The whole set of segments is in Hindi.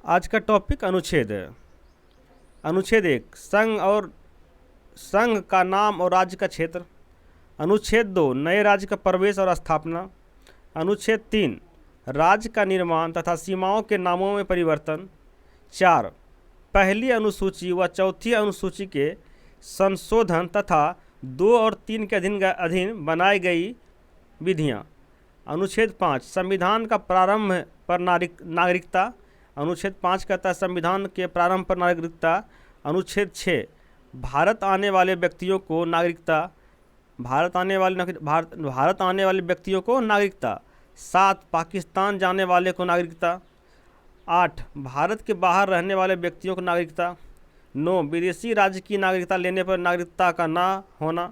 आज का टॉपिक अनुच्छेद है। अनुच्छेद 1 संघ का नाम और राज्य का क्षेत्र। अनुच्छेद 2 नए राज्य का प्रवेश और स्थापना। अनुच्छेद 3 राज्य का निर्माण तथा सीमाओं के नामों में परिवर्तन। 4 पहली अनुसूची व चौथी अनुसूची के संशोधन तथा 2 और 3 के अधीन बनाई गई विधियाँ। अनुच्छेद 5 संविधान का प्रारंभ पर नागरिकता। अनुच्छेद 5 कहता है संविधान के प्रारंभ पर नागरिकता। अनुच्छेद 6 भारत आने वाले व्यक्तियों को नागरिकता। भारत आने वाले व्यक्तियों को नागरिकता। 7 पाकिस्तान जाने वाले को नागरिकता। 8 भारत के बाहर रहने वाले व्यक्तियों को नागरिकता। 9 विदेशी राज्य की नागरिकता लेने पर नागरिकता का ना होना।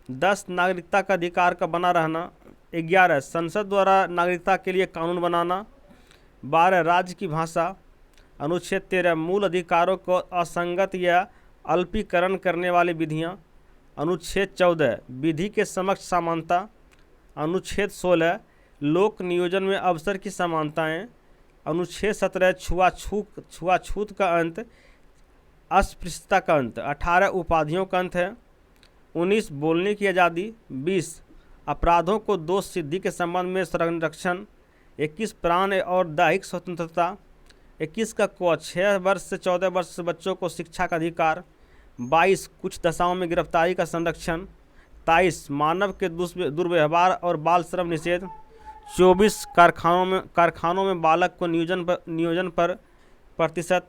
10 नागरिकता का अधिकार का बना रहना। 11 संसद द्वारा नागरिकता के लिए कानून बनाना। 12 राज्य की भाषा। अनुच्छेद 13 मूल अधिकारों को असंगत या अल्पीकरण करने वाली विधियाँ। अनुच्छेद 14 विधि के समक्ष समानता। अनुच्छेद 16 लोक नियोजन में अवसर की समानताएं। अनुच्छेद 17 छुआछूत का अंत, अस्पृश्यता का अंत। 18 उपाधियों का अंत है। 19 बोलने की आज़ादी। 20 अपराधों को दोष सिद्धि के संबंध में संरक्षण। 21 प्राण और दैहिक स्वतंत्रता। 21 का क 6 वर्ष से 14 वर्ष से बच्चों को शिक्षा का अधिकार। 22 कुछ दशाओं में गिरफ्तारी का संरक्षण। 23 मानव के दुर्व्यवहार और बाल श्रम निषेध। 24 कारखानों में बालक को नियोजन पर प्रतिशत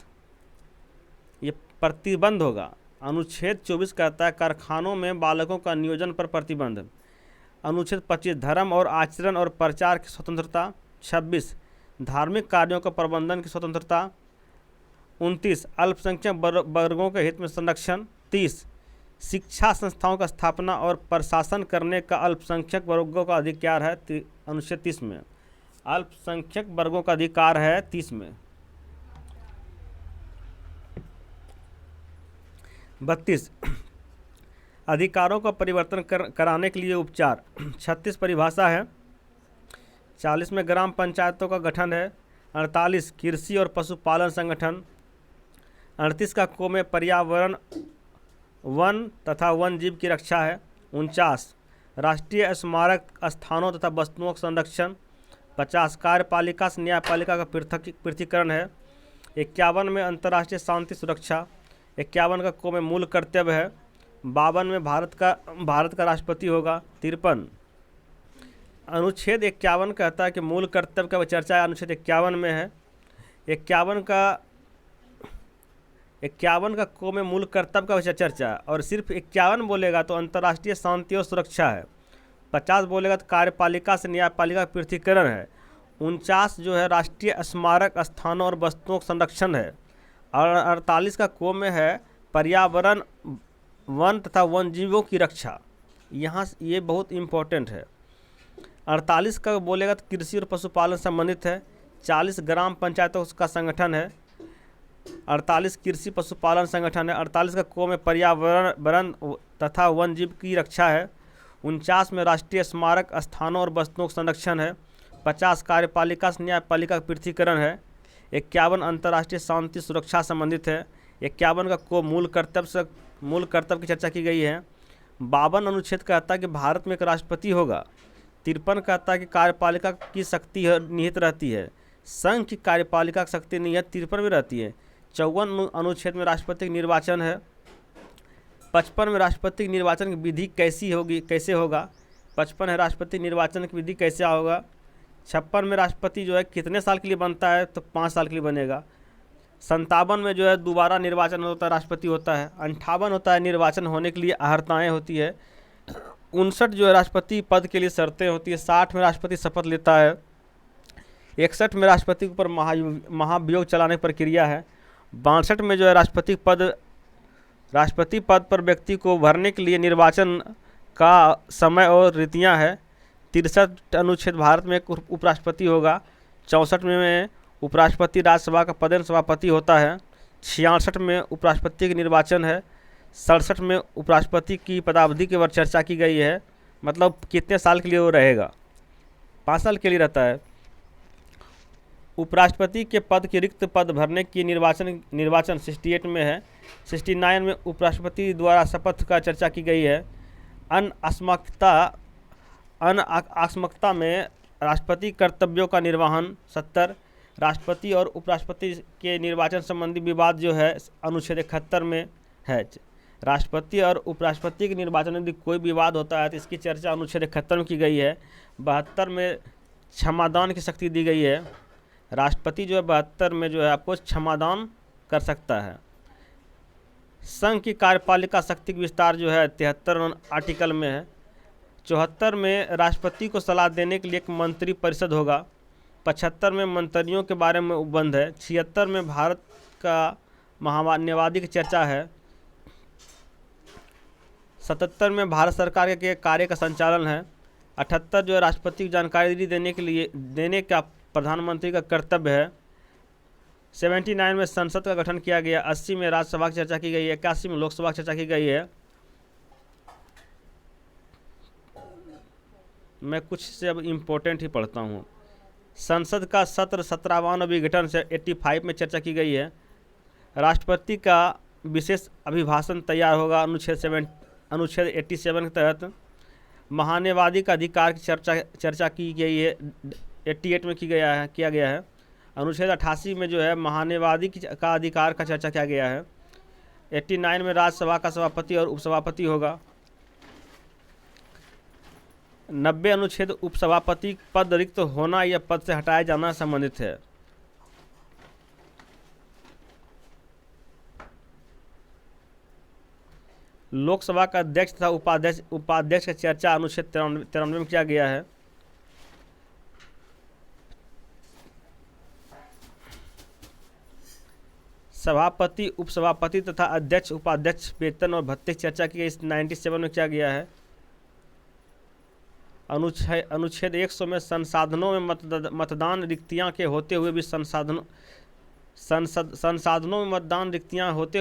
ये प्रतिबंध होगा। अनुच्छेद 24 कहता है कारखानों में बालकों का नियोजन पर प्रतिबंध। अनुच्छेद 25 धर्म और आचरण और प्रचार की स्वतंत्रता। 26 धार्मिक कार्यों का प्रबंधन की स्वतंत्रता। 29 अल्पसंख्यक वर्गों के हित में संरक्षण। 30 शिक्षा संस्थाओं का स्थापना और प्रशासन करने का अल्पसंख्यक वर्गों का अधिकार है। अनुच्छेद 30 में अल्पसंख्यक वर्गों का अधिकार है। 30 में 32 अधिकारों का परिवर्तन कराने के लिए उपचार। 36 परिभाषा है। 40 में ग्राम पंचायतों का गठन है। 48 कृषि और पशुपालन संगठन। 38 का को में पर्यावरण, वन तथा वन जीव की रक्षा है। 49 राष्ट्रीय स्मारक स्थानों तथा वस्तुओं का संरक्षण। 50 कार्यपालिका से न्यायपालिका का पृथकीकरण है। 51 में अंतर्राष्ट्रीय शांति सुरक्षा। 51 का को में मूल कर्तव्य है। 52 में भारत का राष्ट्रपति होगा। 53 अनुच्छेद 51 कहता है कि मूल कर्तव्य का चर्चा अनुच्छेद 51 में है। 51 का को में मूल कर्तव्य का चर्चा है और सिर्फ 51 बोलेगा तो अंतर्राष्ट्रीय शांति और सुरक्षा है। 50 बोलेगा तो कार्यपालिका से न्यायपालिका का पृथकीकरण है। 49 जो है राष्ट्रीय स्मारक स्थानों और वस्तुओं का संरक्षण है। और 48 का को में है पर्यावरण, वन तथा वन जीवों की रक्षा। यहाँ ये बहुत इम्पोर्टेंट है। 48 का बोलेगा तो कृषि और पशुपालन संबंधित है। 40 ग्राम पंचायतों का संगठन है। 48 कृषि पशुपालन संगठन है। 48 का को में पर्यावरण तथा वन जीव की रक्षा है। 49 में राष्ट्रीय स्मारक स्थानों और वस्तुओं का संरक्षण है। 50 कार्यपालिका से न्यायपालिका का पृथकीकरण है। 51 अंतर्राष्ट्रीय शांति सुरक्षा संबंधित है। 51 का को मूल कर्तव्य की चर्चा की गई है। 52 अनुच्छेद कहता है कि भारत में एक राष्ट्रपति होगा। 53 कहता है कि कार्यपालिका की शक्ति निहित रहती है। संघ की कार्यपालिका की शक्ति निहित 53 में रहती है। 54 अनुच्छेद में राष्ट्रपति निर्वाचन है। 55 में राष्ट्रपति निर्वाचन की विधि कैसे होगा। 55 है राष्ट्रपति निर्वाचन की विधि कैसे होगा। 56 में राष्ट्रपति जो है कितने साल के लिए बनता है तो 5 साल के लिए बनेगा। 57 में जो है दोबारा निर्वाचन होता है, राष्ट्रपति होता है। 58 होता है निर्वाचन होने के लिए अर्हताएँ होती है। 59 जो है राष्ट्रपति पद के लिए शर्तें होती है। 60 में राष्ट्रपति शपथ लेता है। 61 में राष्ट्रपति के ऊपर महाभियोग चलाने की प्रक्रिया है। 62 में जो है राष्ट्रपति पद पर व्यक्ति को भरने के लिए निर्वाचन का समय और रीतियाँ है। 63 अनुच्छेद भारत में एक उपराष्ट्रपति होगा। 64 में उपराष्ट्रपति राज्यसभा का पदेन सभापति होता है। 66 में उपराष्ट्रपति के निर्वाचन है। 67 में उपराष्ट्रपति की पदावधि के बारे चर्चा की गई है, मतलब कितने साल के लिए वो रहेगा। 5 साल के लिए रहता है। उपराष्ट्रपति के पद के रिक्त पद भरने की निर्वाचन 68 में है। 69 में उपराष्ट्रपति द्वारा शपथ का चर्चा की गई है। अनाक्रामकता में राष्ट्रपति कर्तव्यों का निर्वहन 70। राष्ट्रपति और उपराष्ट्रपति के निर्वाचन संबंधी विवाद जो है अनुच्छेद 71 में है। राष्ट्रपति और उपराष्ट्रपति के निर्वाचन में यदि कोई विवाद होता है तो इसकी चर्चा अनुच्छेद 71 में की गई है। 72 में क्षमादान की शक्ति दी गई है। राष्ट्रपति जो है 72 में जो है आपको क्षमादान कर सकता है। संघ की कार्यपालिका शक्ति का विस्तार जो है 73 आर्टिकल में है। 74 में राष्ट्रपति को सलाह देने के लिए एक मंत्री परिषद होगा। 75 में मंत्रियों के बारे में उपबंध है। 76 में भारत का महान्यवादी की चर्चा है। 77 में भारत सरकार के कार्य का संचालन है। 78 जो है राष्ट्रपति को जानकारी देने का प्रधानमंत्री का कर्तव्य है। 79 में संसद का गठन किया गया। 80 में राज्यसभा की चर्चा की गई है। 81 में लोकसभा की चर्चा की गई है। मैं कुछ से अब इम्पोर्टेंट ही पढ़ता हूँ। संसद का सत्र 17वां विघटन से 85 में चर्चा की गई है। राष्ट्रपति का विशेष अभिभाषण तैयार होगा अनुच्छेद 87 के तहत। महान्यवादी का अधिकार की चर्चा की गई है। 88 में किया गया है। अनुच्छेद 88 में जो है महान्यवादी का अधिकार का चर्चा किया गया है। 89 में राज्यसभा का सभापति और उपसभापति होगा। 90 अनुच्छेद उपसभापति पद रिक्त होना या पद से हटाया जाना संबंधित है। लोकसभा का अध्यक्ष तथा उपाध्यक्ष की चर्चा अनुच्छेद 93 में किया गया है। सभापति, उपसभापति तथा अध्यक्ष उपाध्यक्ष वेतन और भत्ते की चर्चा की गई 97 में किया गया है। अनुच्छेद 100 में संसाधनों में मतदान रिक्तियां के होते हुए भी संसाधनों में मतदान रिक्तियां होते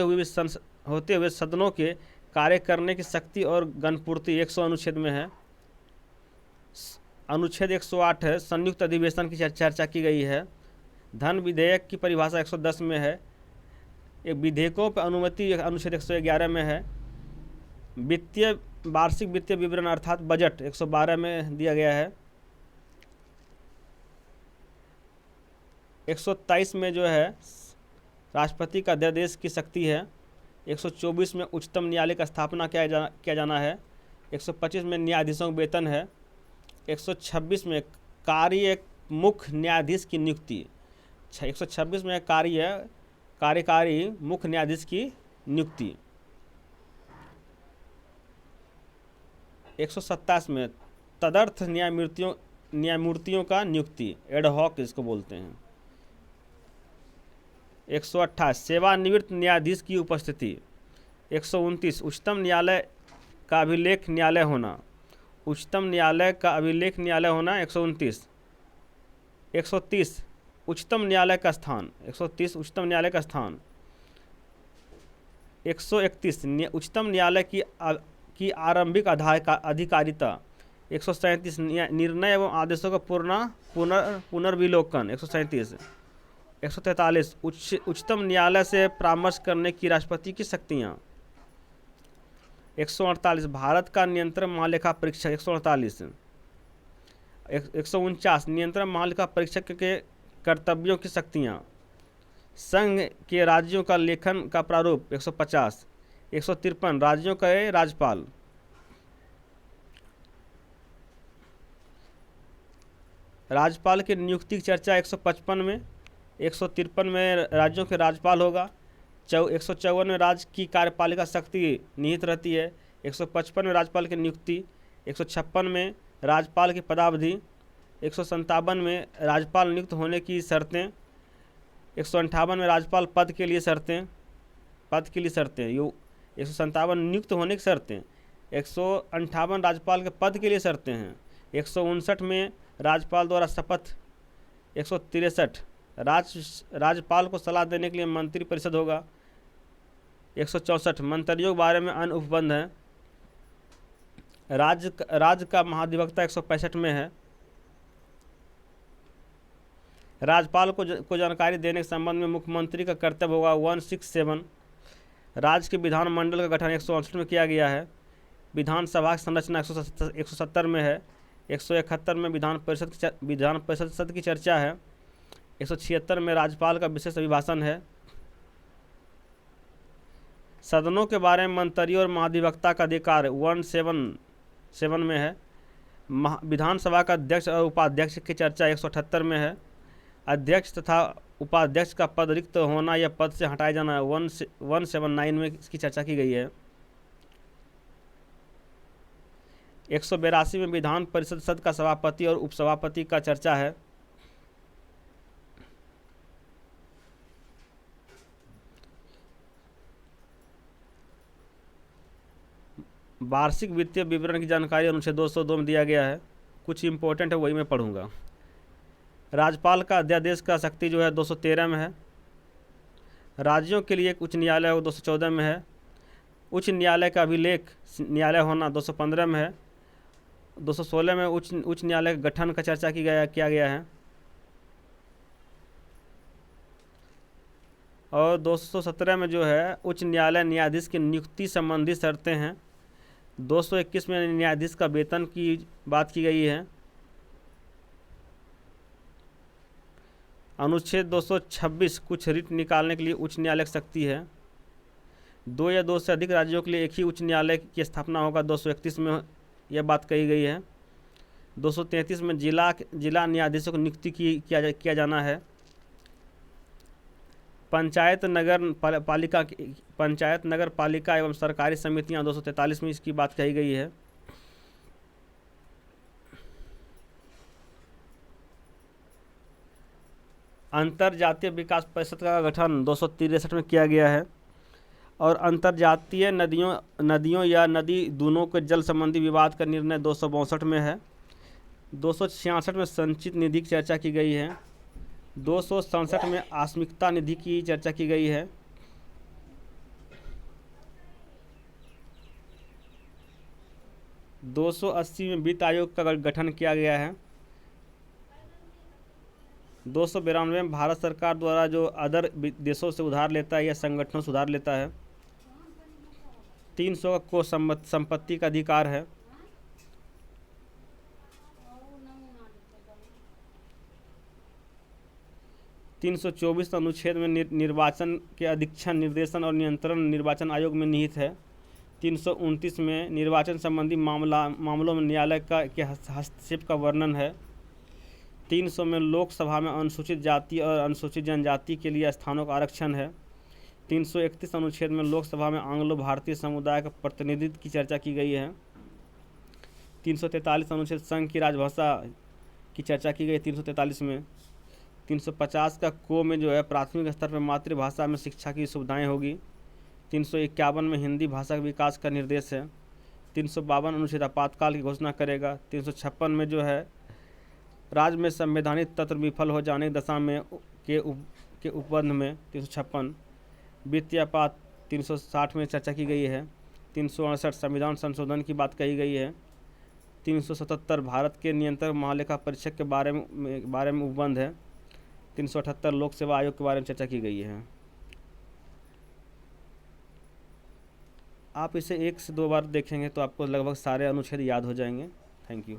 हुए सदनों के कार्य करने की शक्ति और गणपूर्ति 100 अनुच्छेद में है। अनुच्छेद 108 है, संयुक्त अधिवेशन की चर्चा की गई है। धन विधेयक की परिभाषा 110 में है। एक विधेयकों पर अनुमति अनुच्छेद 111 में है। वार्षिक वित्तीय विवरण अर्थात बजट 112 में दिया गया है। 123 में जो है राष्ट्रपति का अध्यादेश की शक्ति है। 124 में उच्चतम न्यायालय का स्थापना किया जाना है। 125 में न्यायाधीशों का वेतन है। 126 में मुख्य न्यायाधीश की नियुक्ति। 126 में कार्यकारी मुख्य न्यायाधीश की नियुक्ति। 127 में तदर्थ न्यायमूर्तियों का नियुक्ति, एडहॉक इसको बोलते हैं। 128 सेवानिवृत्त न्यायाधीश की उपस्थिति। 129 उच्चतम न्यायालय का अभिलेख न्यायालय होना। उच्चतम न्यायालय का अभिलेख न्यायालय होना 129। 130 उच्चतम न्यायालय का स्थान। 130 उच्चतम न्यायालय का स्थान। 131 उच्चतम न्यायालय की आरंभिक अधिकारिता। 137 निर्णय एवं आदेशों का पुनर्विलोकन। 137 143 उच्चतम न्यायालय से परामर्श करने की राष्ट्रपति की शक्तियाँ। 148 भारत का नियंत्रण महालेखा परीक्षक। 148 149 नियंत्रण महालेखा परीक्षक के कर्तव्यों की शक्तियाँ। संघ के राज्यों का लेखन का प्रारूप। 150 153 राज्यों के राज्यपाल। राज्यपाल की नियुक्ति की चर्चा 155 में। 153 में राज्यों के राज्यपाल होगा। 154 में राज्य की कार्यपालिका शक्ति निहित रहती है। 155 में राज्यपाल की नियुक्ति। 156 में राज्यपाल की पदावधि। 157 में राज्यपाल नियुक्त होने की शर्तें। 158 में राज्यपाल पद के लिए शर्तें। 157 नियुक्त होने की शर्तें। 158 राज्यपाल के पद के लिए शर्तें हैं। 159 में राज्यपाल द्वारा शपथ। 163 राज्यपाल को सलाह देने के लिए मंत्री परिषद होगा। 164 मंत्रियों के बारे में अन्य उपबंध हैं। राज्य का महाधिवक्ता 165 में है। राज्यपाल को जानकारी देने के संबंध में मुख्यमंत्री का कर्तव्य होगा 167। राज्य के विधानमंडल का गठन 168 में किया गया है। विधानसभा की संरचना 170 में है। 171 में विधान परिषद की चर्चा है। 176 में राज्यपाल का विशेष अभिभाषण है। सदनों के बारे में मंत्रियों और महाधिवक्ता का अधिकार 177 में है। विधानसभा का अध्यक्ष और उपाध्यक्ष की चर्चा 178 में है। अध्यक्ष तथा उपाध्यक्ष का पद रिक्त होना या पद से हटाया जाना 179 में इसकी चर्चा की गई है। 182 में विधान परिषद का सभापति और उपसभापति का चर्चा है। वार्षिक वित्तीय विवरण की जानकारी अनुच्छेद 202 में दिया गया है। कुछ इंपॉर्टेंट है, वही मैं पढ़ूंगा। राज्यपाल का अध्यादेश का शक्ति जो है 213 में है। राज्यों के लिए एक उच्च न्यायालय वो 214 में है। उच्च न्यायालय का अभिलेख न्यायालय होना 215 में है। 216 में उच्च न्यायालय के गठन का चर्चा किया गया है। और 217 में जो है उच्च न्यायालय न्यायाधीश की नियुक्ति संबंधी शर्तें हैं। 221 में न्यायाधीश का वेतन की बात की गई है। अनुच्छेद 226 कुछ रिट निकालने के लिए उच्च न्यायालय की शक्ति है। 2 या 2 से अधिक राज्यों के लिए एक ही उच्च न्यायालय की स्थापना होगा। 231 में यह बात कही गई है। 233 में जिला न्यायाधीशों की नियुक्ति किया जाना है। पंचायत नगर पालिका एवं सरकारी समितियां 243 में इसकी बात कही गई है। अंतरजातीय विकास परिषद का गठन 263 में किया गया है। और अंतरजातीय नदियों या नदी दोनों के जल संबंधी विवाद का निर्णय 262 में है। 266 में संचित निधि की चर्चा की गई है। 267 में आस्मिकता निधि की चर्चा की गई है। 280 में वित्त आयोग का गठन किया गया है। 292 में भारत सरकार द्वारा जो अदर देशों से उधार लेता है या संगठनों से उधार लेता है। 300 को संपत्ति का अधिकार है। 324 अनुच्छेद में निर्वाचन के अधीक्षण निर्देशन और नियंत्रण निर्वाचन आयोग में निहित है। 329 में निर्वाचन संबंधी मामलों में न्यायालय के हस्तक्षेप का वर्णन है। 300 में लोकसभा में अनुसूचित जाति और अनुसूचित जनजाति के लिए स्थानों का आरक्षण है। 331 अनुच्छेद में लोकसभा में आंग्लो भारतीय समुदाय का प्रतिनिधित्व की चर्चा की गई है। 343 अनुच्छेद संघ की राजभाषा की चर्चा की गई 343 में। 350 का को में जो है प्राथमिक स्तर पर मातृभाषा में शिक्षा की सुविधाएं होगी। 351 में हिंदी भाषा के विकास का निर्देश है। 352 अनुच्छेद आपातकाल की घोषणा करेगा। 356 में जो है राज्य में संवैधानिक तंत्र विफल हो जाने की दशा में के उपबंध में 356 वित्तीय आपात 360 में चर्चा की गई है। 368 संविधान संशोधन की बात कही गई है। 377 भारत के नियंत्रक महालेखा परीक्षक के बारे में उपबंध है। 378 लोक सेवा आयोग के बारे में चर्चा की गई है। आप इसे 1 से 2 बार देखेंगे तो आपको लगभग सारे अनुच्छेद याद हो जाएंगे। Thank you.